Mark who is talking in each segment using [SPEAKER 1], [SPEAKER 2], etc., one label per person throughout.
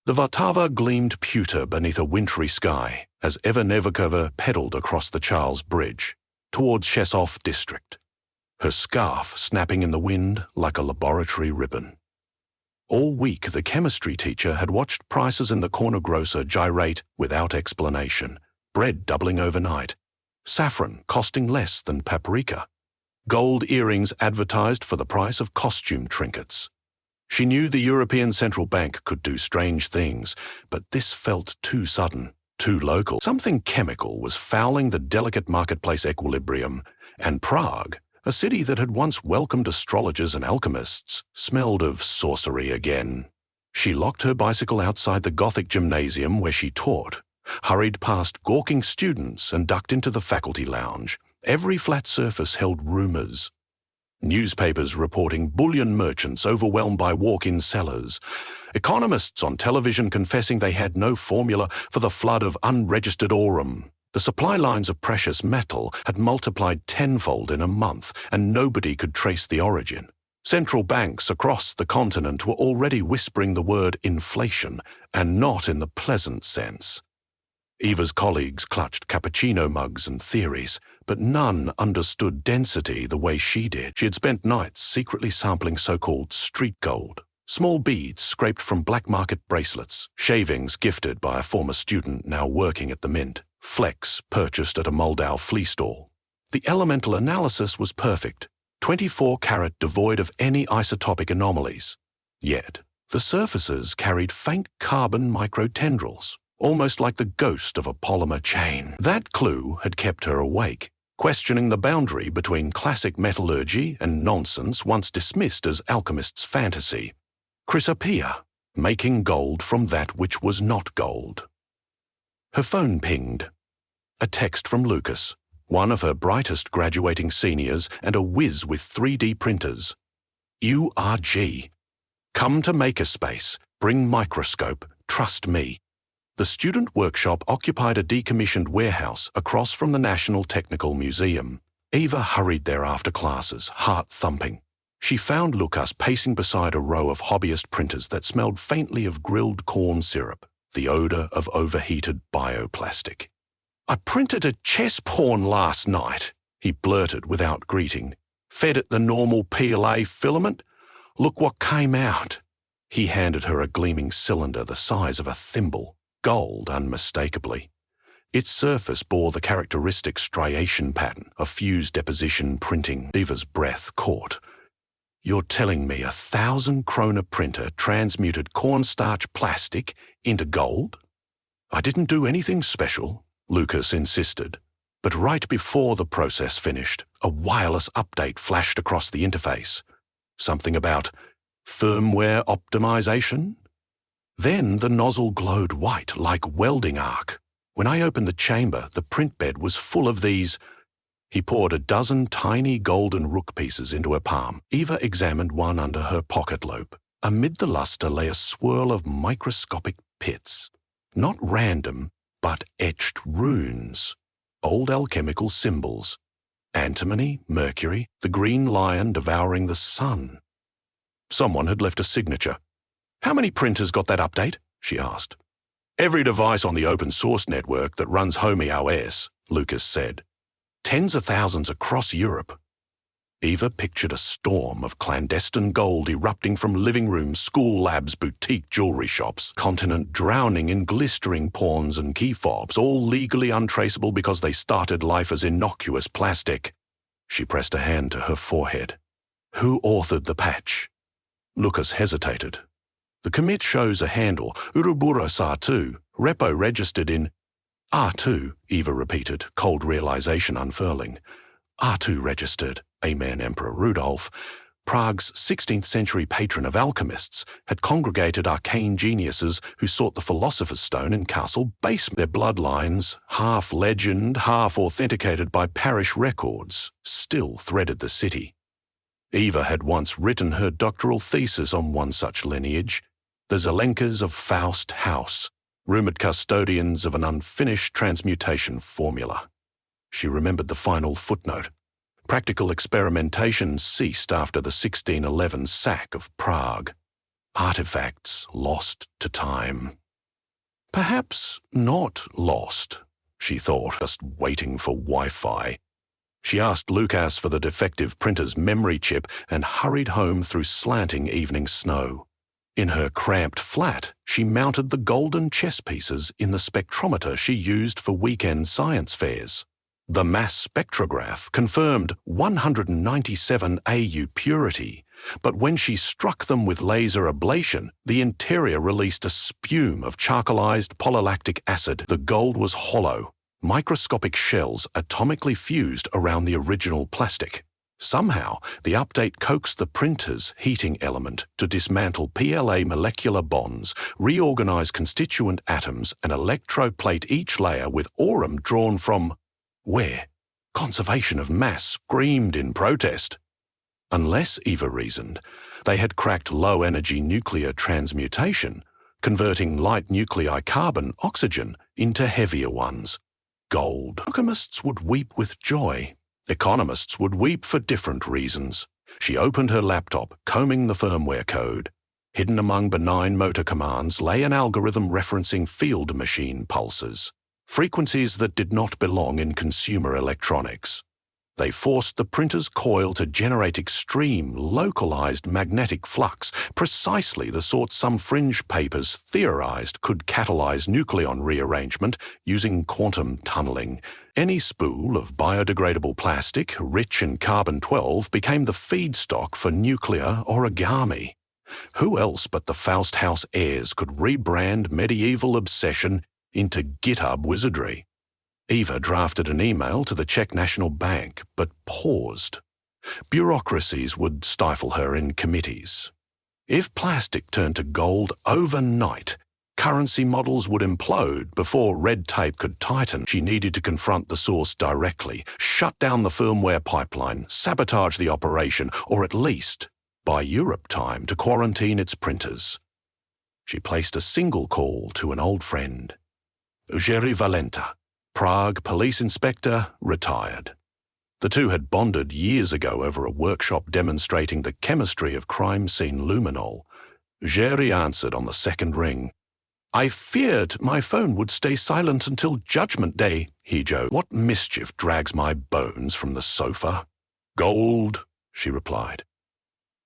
[SPEAKER 1] The Vltava gleamed pewter beneath a wintry sky as Eva Neverkova pedalled across the Charles Bridge towards Chesov district, her scarf snapping in the wind like a laboratory ribbon. All week, the chemistry teacher had watched prices in the corner grocer gyrate without explanation, bread doubling overnight, saffron costing less than paprika, gold earrings advertised for the price of costume trinkets. She knew the European Central Bank could do strange things, but this felt too sudden, too local. Something chemical was fouling the delicate marketplace equilibrium, and Prague, a city that had once welcomed astrologers and alchemists, smelled of sorcery again. She locked her bicycle outside the Gothic gymnasium where she taught, hurried past gawking students and ducked into the faculty lounge. Every flat surface held rumours. Newspapers reporting bullion merchants overwhelmed by walk-in sellers, economists on television confessing they had no formula for the flood of unregistered aurum. The supply lines of precious metal had multiplied tenfold in a month, and nobody could trace the origin. Central banks across the continent were already whispering the word inflation, and not in the pleasant sense. Eva's colleagues clutched cappuccino mugs and theories, but none understood density the way she did. She had spent nights secretly sampling so-called street gold, small beads scraped from black market bracelets, shavings gifted by a former student now working at the mint, flecks purchased at a Moldau flea stall. The elemental analysis was perfect, 24-carat devoid of any isotopic anomalies. Yet, the surfaces carried faint carbon microtendrils, almost like the ghost of a polymer chain. That clue had kept her awake, questioning the boundary between classic metallurgy and nonsense once dismissed as alchemists' fantasy. Chrysopoeia, making gold from that which was not gold. Her phone pinged. A text from Lucas, one of her brightest graduating seniors and a whiz with 3D printers. URG. Come to Makerspace, bring microscope, trust me. The student workshop occupied a decommissioned warehouse across from the National Technical Museum. Eva hurried there after classes, heart thumping. She found Lucas pacing beside a row of hobbyist printers that smelled faintly of grilled corn syrup, the odour of overheated bioplastic. I printed a chess pawn last night, he blurted without greeting. Fed it the normal PLA filament. Look what came out. He handed her a gleaming cylinder the size of a thimble. Gold, unmistakably. Its surface bore the characteristic striation pattern of fused deposition printing. Eva's breath caught. You're telling me 1,000 krona printer transmuted cornstarch plastic into gold? I didn't do anything special, Lucas insisted. But right before the process finished, a wireless update flashed across the interface. Something about firmware optimization? Then the nozzle glowed white like welding arc. When I opened the chamber, the print bed was full of these. He poured a dozen tiny golden rook pieces into her palm. Eva examined one under her pocket lobe. Amid the luster lay a swirl of microscopic pits. Not random, but etched runes. Old alchemical symbols. Antimony, Mercury, the green lion devouring the sun. Someone had left a signature. How many printers got that update? She asked. Every device on the open source network that runs Homey OS, Lucas said. Tens of thousands across Europe. Eva pictured a storm of clandestine gold erupting from living rooms, school labs, boutique jewelry shops, continent drowning in glistering pawns and key fobs, all legally untraceable because they started life as innocuous plastic. She pressed a hand to her forehead. Who authored the patch? Lucas hesitated. The commit shows a handle, Uruburos R2, repo registered in R2, Eva repeated, cold realization unfurling. R2 registered, Amen Emperor Rudolph, Prague's 16th century patron of alchemists, had congregated arcane geniuses who sought the Philosopher's Stone in Castle Basement. Their bloodlines, half legend, half authenticated by parish records, still threaded the city. Eva had once written her doctoral thesis on one such lineage, the Zelenkas of Faust House, rumoured custodians of an unfinished transmutation formula. She remembered the final footnote. Practical experimentation ceased after the 1611 sack of Prague. artifacts lost to time. Perhaps not lost, she thought, just waiting for Wi-Fi. She asked Lucas for the defective printer's memory chip and hurried home through slanting evening snow. In her cramped flat, she mounted the golden chess pieces in the spectrometer she used for weekend science fairs. The mass spectrograph confirmed 197 AU purity, but when she struck them with laser ablation, the interior released a spume of charcoalized polylactic acid. The gold was hollow, microscopic shells atomically fused around the original plastic. Somehow, the update coaxed the printer's heating element to dismantle PLA molecular bonds, reorganize constituent atoms, and electroplate each layer with aurum drawn from where? Conservation of mass screamed in protest. Unless, Eva reasoned, they had cracked low-energy nuclear transmutation, converting light nuclei carbon-oxygen into heavier ones. Gold. Alchemists would weep with joy. Economists would weep for different reasons. She opened her laptop, combing the firmware code. Hidden among benign motor commands lay an algorithm referencing field machine pulses, frequencies that did not belong in consumer electronics. They forced the printer's coil to generate extreme, localized magnetic flux, precisely the sort some fringe papers theorized could catalyze nucleon rearrangement using quantum tunneling. Any spool of biodegradable plastic, rich in carbon-12, became the feedstock for nuclear origami. Who else but the Faust House heirs could rebrand medieval obsession into GitHub wizardry? Eva drafted an email to the Czech National Bank, but paused. Bureaucracies would stifle her in committees. If plastic turned to gold overnight, currency models would implode before red tape could tighten. She needed to confront the source directly, shut down the firmware pipeline, sabotage the operation, or at least buy Europe time to quarantine its printers. She placed a single call to an old friend. Jerry Valenta, Prague police inspector, retired. The two had bonded years ago over a workshop demonstrating the chemistry of crime scene luminol. Jerry answered on the second ring. "I feared my phone would stay silent until Judgment Day," he joked. "What mischief drags my bones from the sofa?" "Gold," she replied.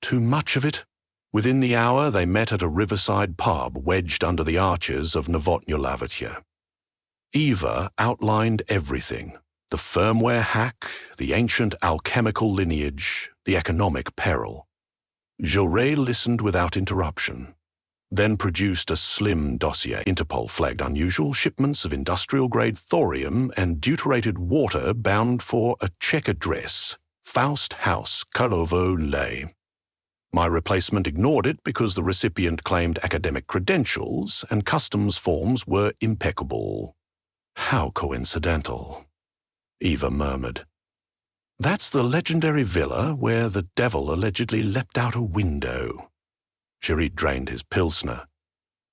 [SPEAKER 1] "Too much of it?" Within the hour, they met at a riverside pub wedged under the arches of Novotny-Lavatya. Eva outlined everything: the firmware hack, the ancient alchemical lineage, the economic peril. Jaurès listened without interruption, then produced a slim dossier. Interpol flagged unusual shipments of industrial-grade thorium and deuterated water bound for a Czech address, Faust House, Karlovo-Lay. My replacement ignored it because the recipient claimed academic credentials and customs forms were impeccable. How coincidental, Eva murmured. That's the legendary villa where the devil allegedly leapt out a window. Cherit drained his pilsner.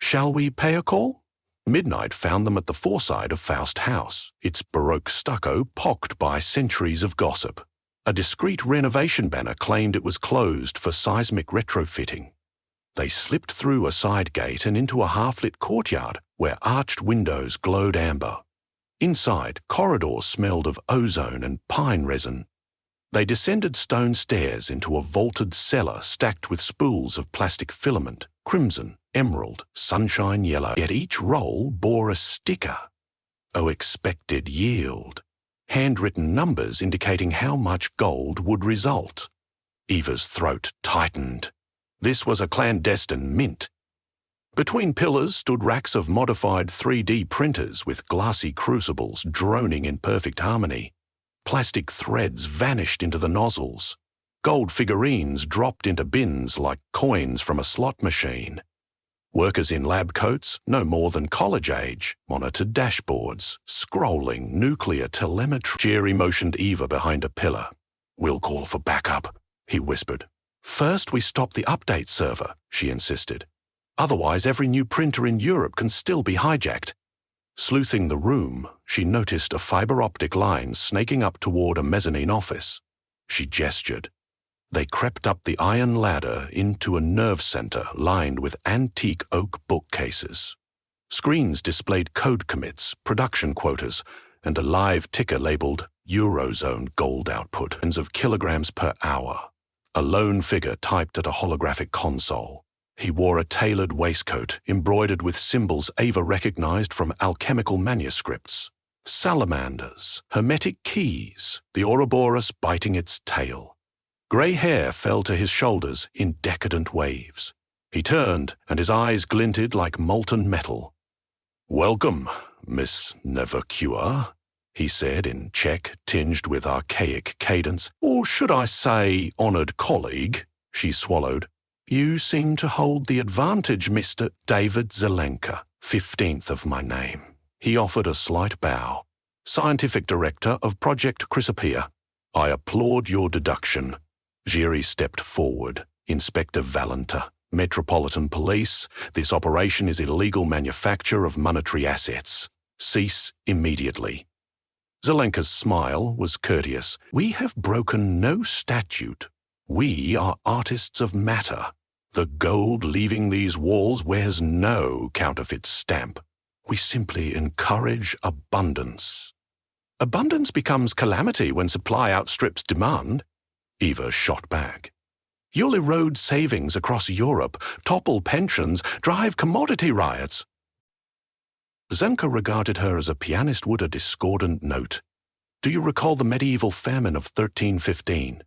[SPEAKER 1] Shall we pay a call? Midnight found them at the foreside of Faust House, its Baroque stucco pocked by centuries of gossip. A discreet renovation banner claimed it was closed for seismic retrofitting. They slipped through a side gate and into a half-lit courtyard where arched windows glowed amber. Inside, corridors smelled of ozone and pine resin. They descended stone stairs into a vaulted cellar stacked with spools of plastic filament, crimson, emerald, sunshine yellow. Yet each roll bore a sticker. Oh, expected yield. Handwritten numbers indicating how much gold would result. Eva's throat tightened. This was a clandestine mint. Between pillars stood racks of modified 3D printers with glassy crucibles droning in perfect harmony. Plastic threads vanished into the nozzles. Gold figurines dropped into bins like coins from a slot machine. Workers in lab coats, no more than college age, monitored dashboards, scrolling nuclear telemetry. Jerry motioned Eva behind a pillar. "We'll call for backup," he whispered. "First we stop the update server," she insisted. "Otherwise every new printer in Europe can still be hijacked." Sleuthing the room, she noticed a fiber optic line snaking up toward a mezzanine office. She gestured. They crept up the iron ladder into a nerve center lined with antique oak bookcases. Screens displayed code commits, production quotas, and a live ticker labeled Eurozone gold output of kilograms per hour. A lone figure typed at a holographic console. He wore a tailored waistcoat embroidered with symbols Ava recognized from alchemical manuscripts. Salamanders, hermetic keys, the Ouroboros biting its tail. Grey hair fell to his shoulders in decadent waves. He turned, and his eyes glinted like molten metal. "Welcome, Miss Nevercure," he said in Czech, tinged with archaic cadence. "Or should I say, honoured colleague?" She swallowed. "You seem to hold the advantage, Mr. David Zelenka, 15th of my name." He offered a slight bow. "Scientific Director of Project Chrysopoeia. I applaud your deduction." Giry stepped forward. "Inspector Valenta, Metropolitan Police, this operation is illegal manufacture of monetary assets. Cease immediately." Zelenka's smile was courteous. "We have broken no statute. We are artists of matter. The gold leaving these walls wears no counterfeit stamp. We simply encourage abundance." "Abundance becomes calamity when supply outstrips demand," Eva shot back. "You'll erode savings across Europe, topple pensions, drive commodity riots." Zenka regarded her as a pianist would a discordant note. "Do you recall the medieval famine of 1315?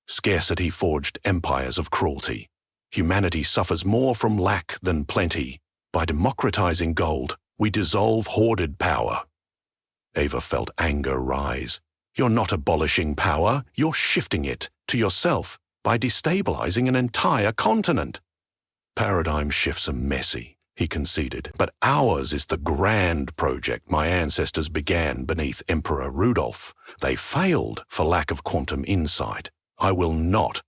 [SPEAKER 1] Scarcity forged empires of cruelty. Humanity suffers more from lack than plenty. By democratizing gold, we dissolve hoarded power." Ava felt anger rise. "You're not abolishing power, you're shifting it to yourself by destabilizing an entire continent." "Paradigm shifts are messy," he conceded, "but ours is the grand project my ancestors began beneath Emperor Rudolph. They failed for lack of quantum insight. I will not."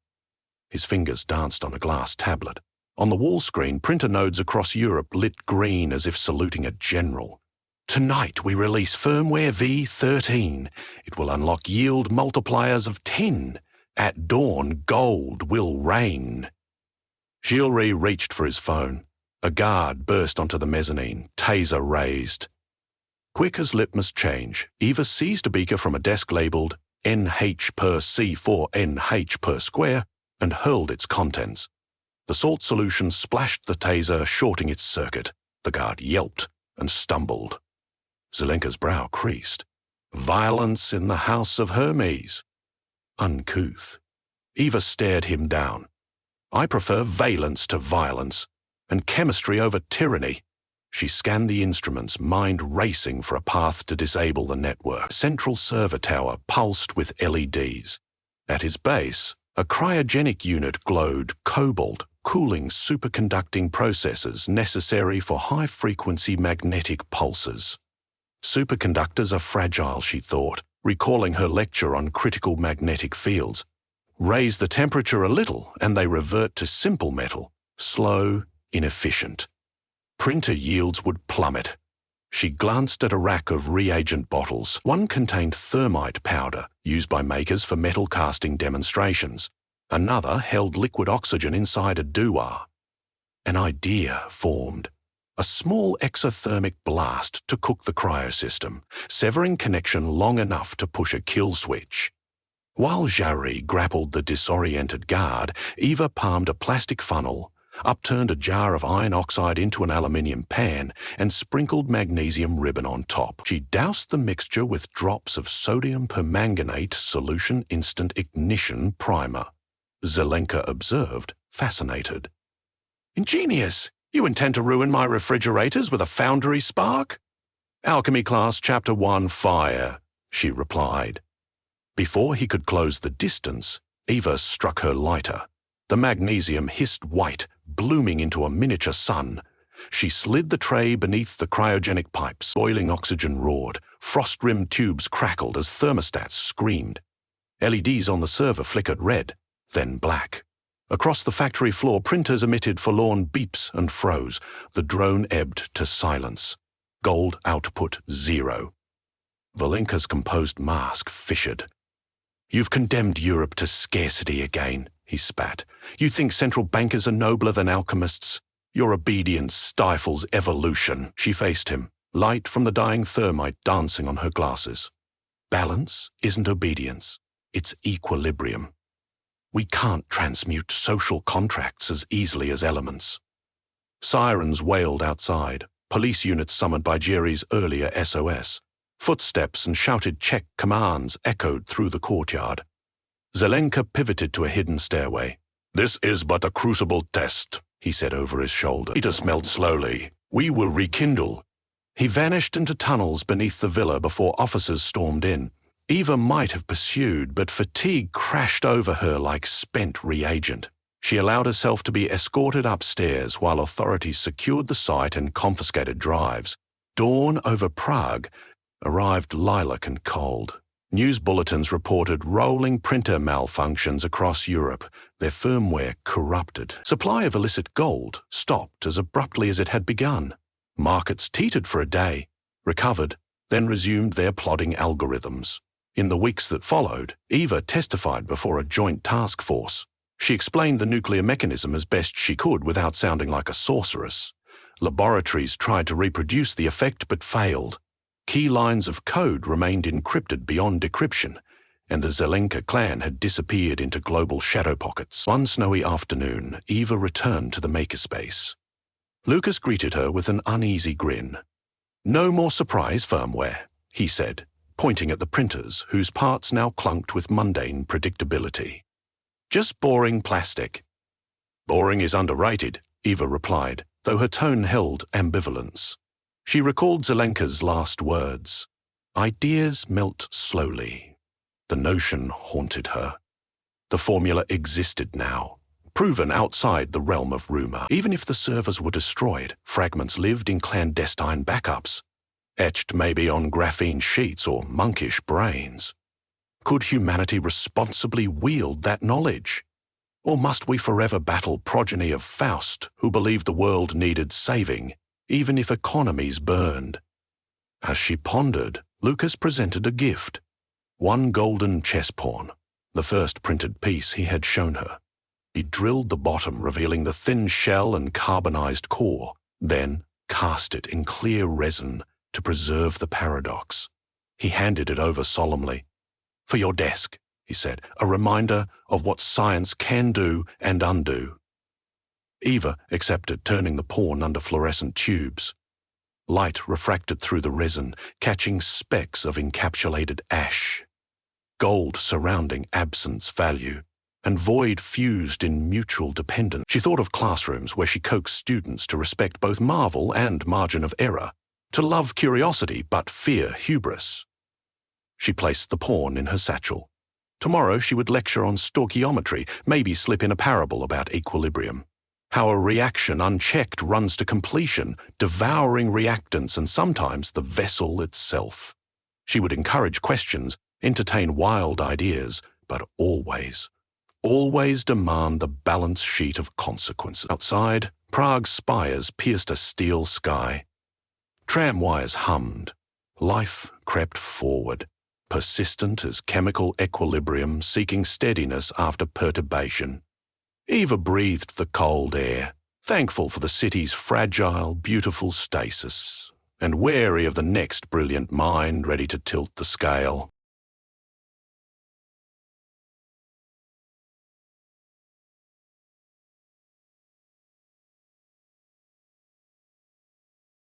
[SPEAKER 1] His fingers danced on a glass tablet. On the wall screen, printer nodes across Europe lit green as if saluting a general. "Tonight we release firmware V13. It will unlock yield multipliers of 10. At dawn, gold will reign." Giry reached for his phone. A guard burst onto the mezzanine, taser raised. Quick as litmus change, Eva seized a beaker from a desk labelled NH per C4 NH per square and hurled its contents. The salt solution splashed the taser, shorting its circuit. The guard yelped and stumbled. Zelenka's brow creased. Violence in the house of Hermes. Uncouth. Eva stared him down. "I prefer valence to violence, and chemistry over tyranny." She scanned the instruments, mind racing for a path to disable the network. Central server tower pulsed with LEDs. At his base, a cryogenic unit glowed cobalt, cooling superconducting processes necessary for high-frequency magnetic pulses. Superconductors are fragile, she thought, recalling her lecture on critical magnetic fields. Raise the temperature a little and they revert to simple metal, slow, inefficient. Printer yields would plummet. She glanced at a rack of reagent bottles. One contained thermite powder, used by makers for metal casting demonstrations. Another held liquid oxygen inside a dewar. An idea formed. A small exothermic blast to cook the cryosystem, severing connection long enough to push a kill switch. While Giry grappled the disoriented guard, Eva palmed a plastic funnel, upturned a jar of iron oxide into an aluminium pan, and sprinkled magnesium ribbon on top. She doused the mixture with drops of sodium permanganate solution instant ignition primer. Zelenka observed, fascinated. "Ingenious! You intend to ruin my refrigerators with a foundry spark?" "Alchemy class chapter 1 fire," she replied. Before he could close the distance, Eva struck her lighter. The magnesium hissed white, blooming into a miniature sun. She slid the tray beneath the cryogenic pipes. Boiling oxygen roared. Frost-rimmed tubes crackled as thermostats screamed. LEDs on the server flickered red, then black. Across the factory floor, printers emitted forlorn beeps and froze. The drone ebbed to silence. Gold output 0. Valenka's composed mask fissured. "You've condemned Europe to scarcity again," he spat. "You think central bankers are nobler than alchemists? Your obedience stifles evolution." She faced him, light from the dying thermite dancing on her glasses. "Balance isn't obedience, it's equilibrium. We can't transmute social contracts as easily as elements." Sirens wailed outside, police units summoned by Jerry's earlier SOS. Footsteps and shouted Czech commands echoed through the courtyard. Zelenka pivoted to a hidden stairway. "This is but a crucible test," he said over his shoulder. "Let us melt slowly. We will rekindle." He vanished into tunnels beneath the villa before officers stormed in. Eva might have pursued, but fatigue crashed over her like spent reagent. She allowed herself to be escorted upstairs while authorities secured the site and confiscated drives. Dawn over Prague arrived lilac and cold. News bulletins reported rolling printer malfunctions across Europe, their firmware corrupted. Supply of illicit gold stopped as abruptly as it had begun. Markets teetered for a day, recovered, then resumed their plodding algorithms. In the weeks that followed, Eva testified before a joint task force. She explained the nuclear mechanism as best she could without sounding like a sorceress. Laboratories tried to reproduce the effect but failed. Key lines of code remained encrypted beyond decryption, and the Zelenka clan had disappeared into global shadow pockets. One snowy afternoon, Eva returned to the makerspace. Lucas greeted her with an uneasy grin. "No more surprise firmware," he said, pointing at the printers whose parts now clunked with mundane predictability. "Just boring plastic." "Boring is underrated," Eva replied, though her tone held ambivalence. She recalled Zelenka's last words. Ideas melt slowly. The notion haunted her. The formula existed now, proven outside the realm of rumor. Even if the servers were destroyed, fragments lived in clandestine backups, etched maybe on graphene sheets or monkish brains. Could humanity responsibly wield that knowledge? Or must we forever battle progeny of Faust, who believed the world needed saving, even if economies burned? As she pondered, Lucas presented a gift. One golden chess pawn, the first printed piece he had shown her. He drilled the bottom, revealing the thin shell and carbonized core, then cast it in clear resin to preserve the paradox. He handed it over solemnly. "For your desk," he said, "a reminder of what science can do and undo." Eva accepted, turning the pawn under fluorescent tubes. Light refracted through the resin, catching specks of encapsulated ash. Gold surrounding absence value, and void fused in mutual dependence. She thought of classrooms where she coaxed students to respect both marvel and margin of error, to love curiosity but fear hubris. She placed the pawn in her satchel. Tomorrow she would lecture on stoichiometry, maybe slip in a parable about equilibrium. How a reaction unchecked runs to completion, devouring reactants and sometimes the vessel itself. She would encourage questions, entertain wild ideas, but always demand the balance sheet of consequences. Outside, Prague's spires pierced a steel sky. Tram wires hummed. Life crept forward, persistent as chemical equilibrium seeking steadiness after perturbation. Eva breathed the cold air, thankful for the city's fragile, beautiful stasis, and wary of the next brilliant mind ready to tilt the scale.